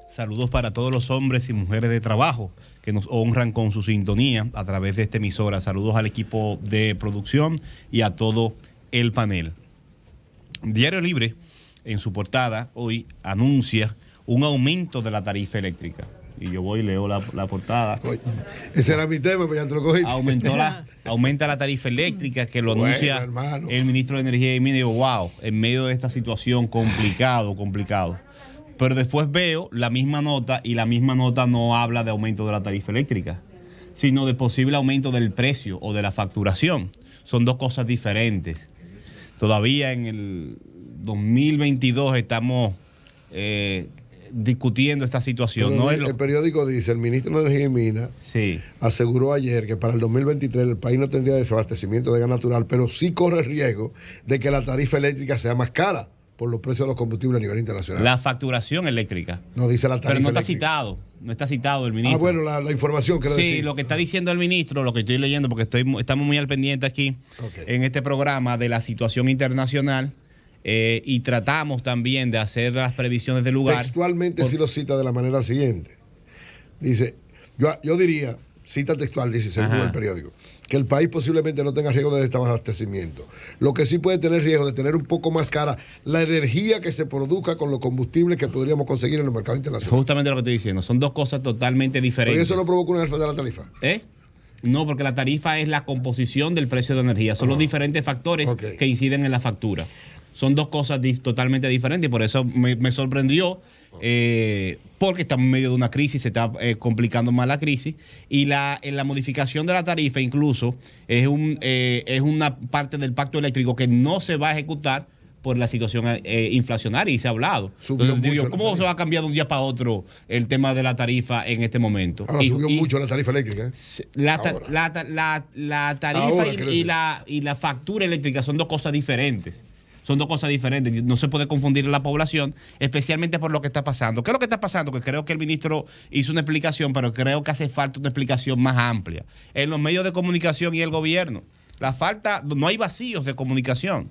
Saludos para todos los hombres y mujeres de trabajo que nos honran con su sintonía a través de esta emisora. Saludos al equipo de producción y a todo el panel. Diario Libre, en su portada, hoy anuncia un aumento de la tarifa eléctrica. Y yo voy y leo la portada. Oye, ese era mi tema, pero ya te lo cogiste. Aumenta la tarifa eléctrica, que lo anuncia hermano, el ministro de Energía y Minería. Wow, en medio de esta situación complicado. Pero después veo la misma nota y la misma nota no habla de aumento de la tarifa eléctrica, sino de posible aumento del precio o de la facturación. Son dos cosas diferentes. Todavía en el 2022 estamos discutiendo esta situación. No el periódico dice, el ministro de Energía y Minas aseguró ayer que para el 2023 el país no tendría desabastecimiento de gas natural, pero sí corre el riesgo de que la tarifa eléctrica sea más cara por los precios de los combustibles a nivel internacional. La facturación eléctrica. No dice la tarifa pero no está eléctrica. No está citado el ministro. Bueno, la información quiero decir. Sí, lo que está diciendo el ministro, lo que estoy leyendo, porque estamos muy al pendiente aquí en este programa de la situación internacional, y tratamos también de hacer las previsiones del lugar. Textualmente sí lo cita de la manera siguiente. Dice, yo diría, cita textual, dice según el periódico, que el país posiblemente no tenga riesgo de desabastecimiento. Lo que sí puede tener riesgo de tener un poco más cara la energía que se produzca con los combustibles que podríamos conseguir en el mercado internacional. Justamente lo que estoy diciendo, son dos cosas totalmente diferentes. ¿Pero eso no provoca una alza de la tarifa? No, porque la tarifa es la composición del precio de energía. Son los diferentes factores que inciden en la factura. Son dos cosas totalmente diferentes y por eso me sorprendió, porque estamos en medio de una crisis, se está complicando más la crisis, y la modificación de la tarifa incluso es una parte del pacto eléctrico que no se va a ejecutar por la situación inflacionaria, y se ha hablado. Entonces, ¿cómo se va a cambiar de un día para otro el tema de la tarifa en este momento? Ahora subió mucho la tarifa eléctrica. La tarifa y la factura eléctrica son dos cosas diferentes. No se puede confundir a la población, especialmente por lo que está pasando. ¿Qué es lo que está pasando? Que creo que el ministro hizo una explicación, pero creo que hace falta una explicación más amplia. En los medios de comunicación y el gobierno, no hay vacíos de comunicación.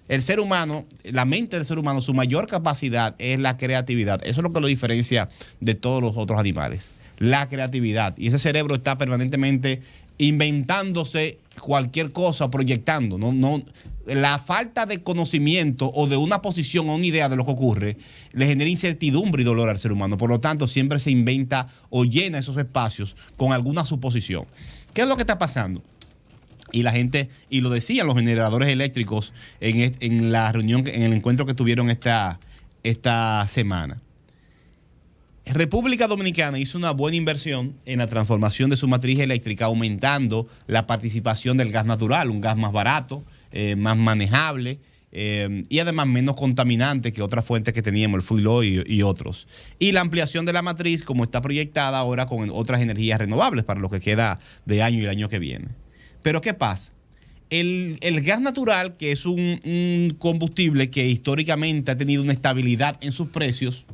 El ser humano, la mente del ser humano, su mayor capacidad es la creatividad. Eso es lo que lo diferencia de todos los otros animales. La creatividad. Y ese cerebro está permanentemente inventándose cualquier cosa, proyectando. La falta de conocimiento o de una posición o una idea de lo que ocurre le genera incertidumbre y dolor al ser humano. Por lo tanto, siempre se inventa o llena esos espacios con alguna suposición. ¿Qué es lo que está pasando? Y la gente, y lo decían los generadores eléctricos en la reunión, en el encuentro que tuvieron esta semana. República Dominicana hizo una buena inversión en la transformación de su matriz eléctrica, aumentando la participación del gas natural, un gas más barato, más manejable, y además menos contaminante que otras fuentes que teníamos, el fuel oil y otros. Y la ampliación de la matriz, como está proyectada ahora con otras energías renovables para lo que queda de año y el año que viene. Pero ¿qué pasa? El gas natural, que es un combustible que históricamente ha tenido una estabilidad en sus precios,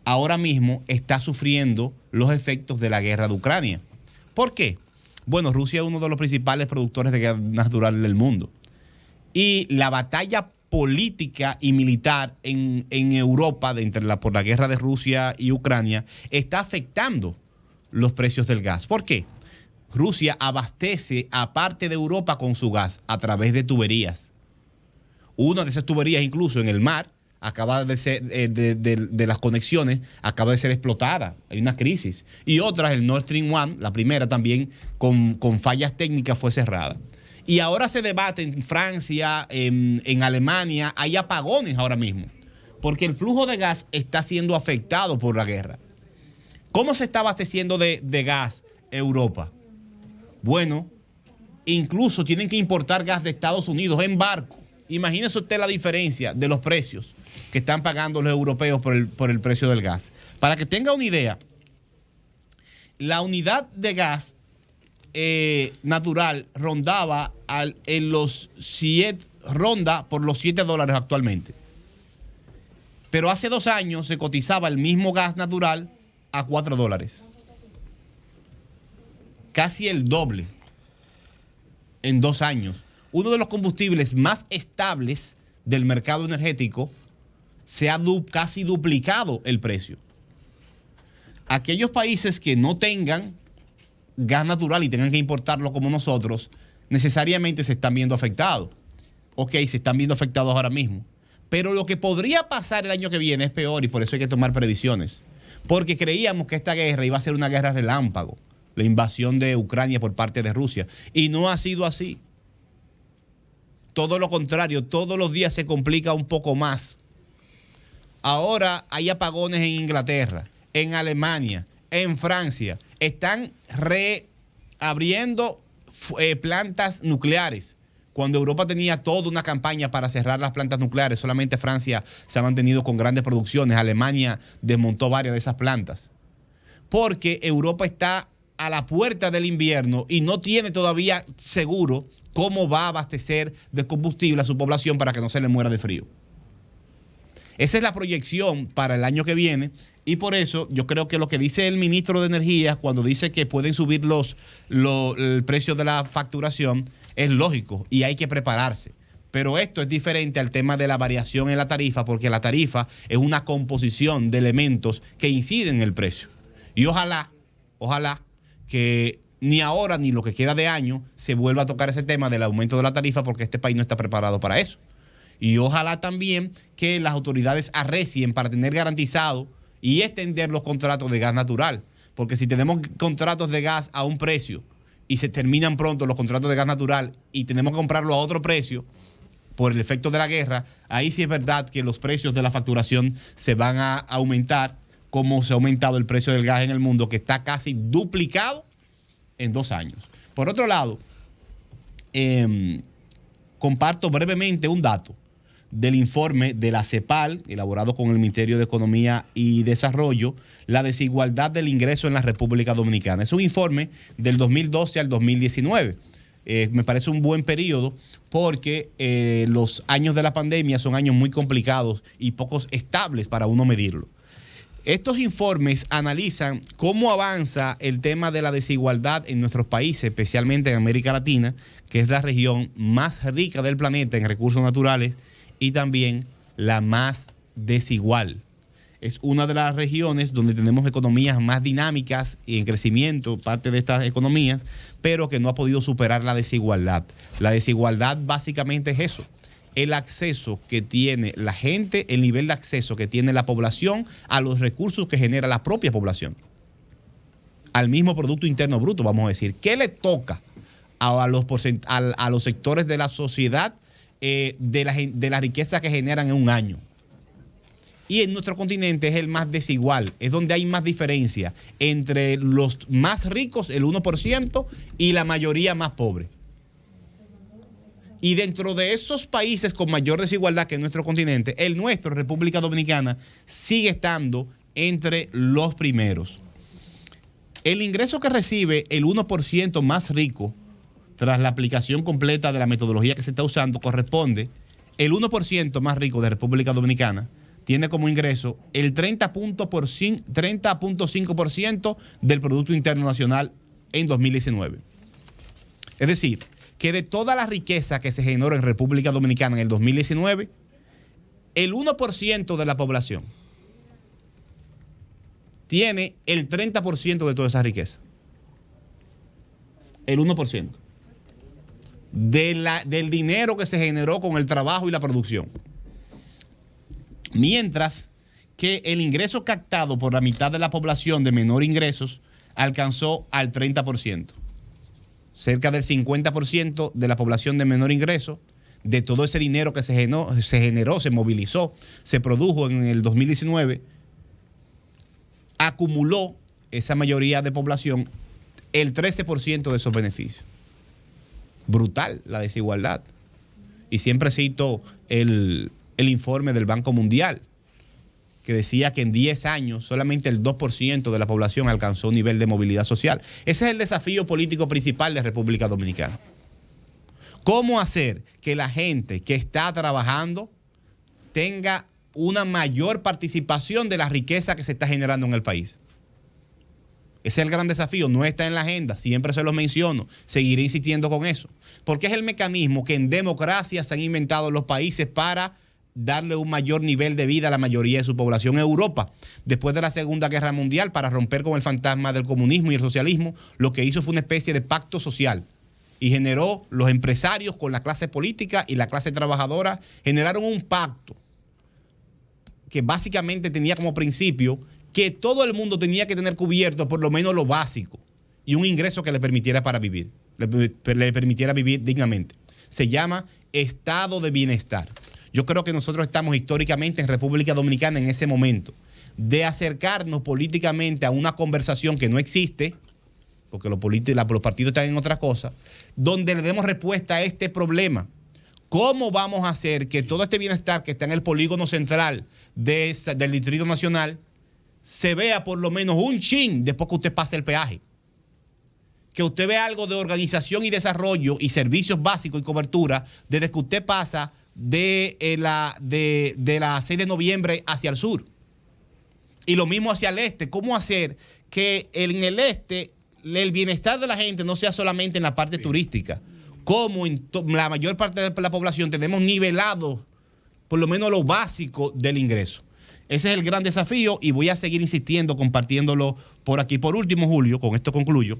ahora mismo está sufriendo los efectos de la guerra de Ucrania. ¿Por qué? Bueno, Rusia es uno de los principales productores de gas natural del mundo. Y la batalla política y militar en Europa por la guerra de Rusia y Ucrania está afectando los precios del gas. ¿Por qué? Rusia abastece a parte de Europa con su gas a través de tuberías. Una de esas tuberías, incluso en el mar, acaba de ser, de las conexiones, acaba de ser explotada. Hay una crisis. Y otra, el Nord Stream 1, la primera también, con fallas técnicas, fue cerrada. Y ahora se debate en Francia, en Alemania, hay apagones ahora mismo, porque el flujo de gas está siendo afectado por la guerra. ¿Cómo se está abasteciendo de gas Europa? Bueno, incluso tienen que importar gas de Estados Unidos en barco. Imagínese usted la diferencia de los precios que están pagando los europeos por el precio del gas. Para que tenga una idea, la unidad de gas natural ronda por los $7 actualmente. Pero hace 2 años se cotizaba el mismo gas natural a $4. Casi el doble en 2 años. Uno de los combustibles más estables del mercado energético se ha casi duplicado el precio. Aquellos países que no tengan gas natural y tengan que importarlo como nosotros, necesariamente se están viendo afectados. Ok, se están viendo afectados ahora mismo. Pero lo que podría pasar el año que viene es peor y por eso hay que tomar previsiones. Porque creíamos que esta guerra iba a ser una guerra relámpago, la invasión de Ucrania por parte de Rusia. Y no ha sido así. Todo lo contrario, todos los días se complica un poco más. Ahora hay apagones en Inglaterra, en Alemania, en Francia. Están reabriendo plantas nucleares. Cuando Europa tenía toda una campaña para cerrar las plantas nucleares, solamente Francia se ha mantenido con grandes producciones. Alemania desmontó varias de esas plantas. Porque Europa está a la puerta del invierno y no tiene todavía seguro cómo va a abastecer de combustible a su población para que no se le muera de frío. Esa es la proyección para el año que viene. Y por eso yo creo que lo que dice el ministro de Energía cuando dice que pueden subir el precio de la facturación es lógico y hay que prepararse. Pero esto es diferente al tema de la variación en la tarifa, porque la tarifa es una composición de elementos que inciden en el precio. Y ojalá que ni ahora ni lo que queda de año se vuelva a tocar ese tema del aumento de la tarifa, porque este país no está preparado para eso. Y ojalá también que las autoridades arrecien para tener garantizado y extender los contratos de gas natural. Porque si tenemos contratos de gas a un precio y se terminan pronto los contratos de gas natural y tenemos que comprarlo a otro precio por el efecto de la guerra, ahí sí es verdad que los precios de la facturación se van a aumentar, como se ha aumentado el precio del gas en el mundo, que está casi duplicado en 2 años. Por otro lado, comparto brevemente un dato del informe de la CEPAL, elaborado con el Ministerio de Economía y Desarrollo, la desigualdad del ingreso en la República Dominicana. Es un informe del 2012 al 2019. Me parece un buen periodo porque los años de la pandemia son años muy complicados y pocos estables para uno medirlo. Estos informes analizan cómo avanza el tema de la desigualdad en nuestros países, especialmente en América Latina, que es la región más rica del planeta en recursos naturales y también la más desigual. Es una de las regiones donde tenemos economías más dinámicas y en crecimiento, parte de estas economías, pero que no ha podido superar la desigualdad. La desigualdad básicamente es eso, el acceso que tiene la gente, el nivel de acceso que tiene la población a los recursos que genera la propia población. Al mismo Producto Interno Bruto, vamos a decir. ¿Qué le toca a los sectores de la sociedad de la riqueza que generan en un año? Y en nuestro continente es el más desigual, es donde hay más diferencia entre los más ricos, el 1%, y la mayoría más pobre. Y dentro de esos países con mayor desigualdad que en nuestro continente, el nuestro, República Dominicana, sigue estando entre los primeros. El ingreso que recibe el 1% más rico, tras la aplicación completa de la metodología que se está usando, corresponde, el 1% más rico de República Dominicana tiene como ingreso el 30.5% del Producto Interno Nacional en 2019. Es decir, que de toda la riqueza que se generó en República Dominicana en el 2019, el 1% de la población tiene el 30% de toda esa riqueza. El 1%. Del dinero que se generó con el trabajo y la producción. Mientras que el ingreso captado por la mitad de la población de menor ingresos alcanzó al 30%. Cerca del 50% de la población de menor ingreso, de todo ese dinero que se generó, se movilizó, se produjo en el 2019, acumuló esa mayoría de población el 13% de esos beneficios. Brutal la desigualdad. Y siempre cito el informe del Banco Mundial, que decía que en 10 años solamente el 2% de la población alcanzó un nivel de movilidad social. Ese es el desafío político principal de República Dominicana. ¿Cómo hacer que la gente que está trabajando tenga una mayor participación de la riqueza que se está generando en el país? Ese es el gran desafío, no está en la agenda, siempre se lo menciono, seguiré insistiendo con eso, porque es el mecanismo que en democracia se han inventado los países para darle un mayor nivel de vida a la mayoría de su población. Europa, después de la Segunda Guerra Mundial, para romper con el fantasma del comunismo y el socialismo, lo que hizo fue una especie de pacto social y generó los empresarios con la clase política y la clase trabajadora, generaron un pacto que básicamente tenía como principio que todo el mundo tenía que tener cubierto por lo menos lo básico y un ingreso que le permitiera para vivir, le permitiera vivir dignamente. Se llama estado de bienestar. Yo creo que nosotros estamos históricamente en República Dominicana en ese momento de acercarnos políticamente a una conversación que no existe, porque los partidos están en otra cosa, donde le demos respuesta a este problema. ¿Cómo vamos a hacer que todo este bienestar que está en el polígono central del Distrito Nacional se vea por lo menos un chin después que usted pase el peaje? Que usted vea algo de organización y desarrollo y servicios básicos y cobertura desde que usted pasa de la 6 de noviembre hacia el sur. Y lo mismo hacia el este. ¿Cómo hacer que en el este el bienestar de la gente no sea solamente en la parte turística? Como en la mayor parte de la población tenemos nivelado por lo menos lo básico del ingreso. Ese es el gran desafío y voy a seguir insistiendo, compartiéndolo por aquí. Por último, Julio, con esto concluyo.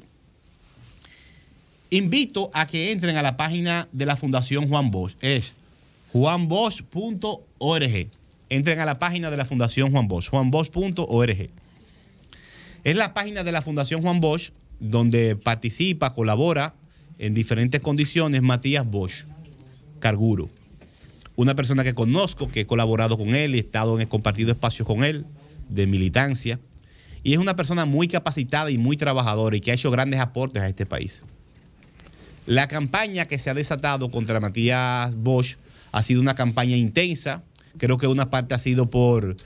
Invito a que entren a la página de la Fundación Juan Bosch. Es juanbosch.org. Entren a la página de la Fundación Juan Bosch, juanbosch.org. Es la página de la Fundación Juan Bosch donde participa, colabora en diferentes condiciones Matías Bosch Carguro. Una persona que conozco, que he colaborado con él y he estado en compartido espacios con él de militancia. Y es una persona muy capacitada y muy trabajadora y que ha hecho grandes aportes a este país. La campaña que se ha desatado contra Matías Bosch ha sido una campaña intensa. Creo que una parte ha sido por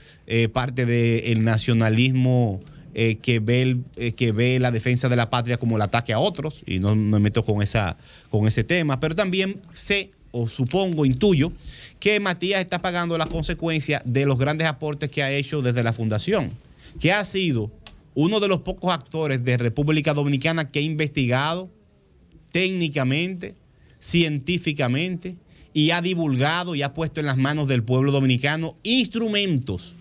parte del nacionalismo que ve la defensa de la patria como el ataque a otros, y no me meto con ese tema, pero también sé o supongo, intuyo, que Matías está pagando las consecuencias de los grandes aportes que ha hecho desde la Fundación, que ha sido uno de los pocos actores de República Dominicana que ha investigado técnicamente, científicamente, y ha divulgado y ha puesto en las manos del pueblo dominicano instrumentos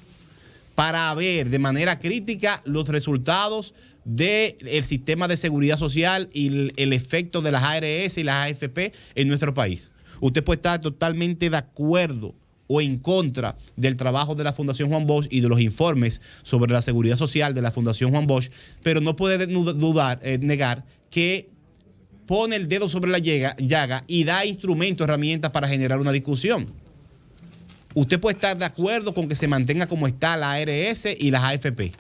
para ver de manera crítica los resultados del sistema de seguridad social y el efecto de las ARS y las AFP en nuestro país. Usted puede estar totalmente de acuerdo o en contra del trabajo de la Fundación Juan Bosch y de los informes sobre la seguridad social de la Fundación Juan Bosch, pero no puede negar que pone el dedo sobre la llaga y da instrumentos, herramientas para generar una discusión. Usted puede estar de acuerdo con que se mantenga como está la ARS y las AFP.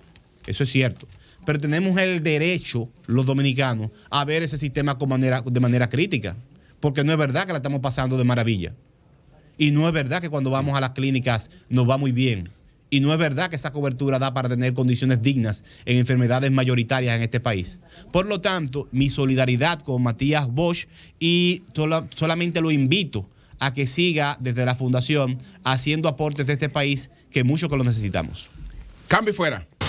Eso es cierto. Pero tenemos el derecho, los dominicanos, a ver ese sistema de manera crítica. Porque no es verdad que la estamos pasando de maravilla. Y no es verdad que cuando vamos a las clínicas nos va muy bien. Y no es verdad que esa cobertura da para tener condiciones dignas en enfermedades mayoritarias en este país. Por lo tanto, mi solidaridad con Matías Bosch y solamente lo invito a que siga desde la Fundación haciendo aportes de este país que mucho que lo necesitamos. Cambio fuera.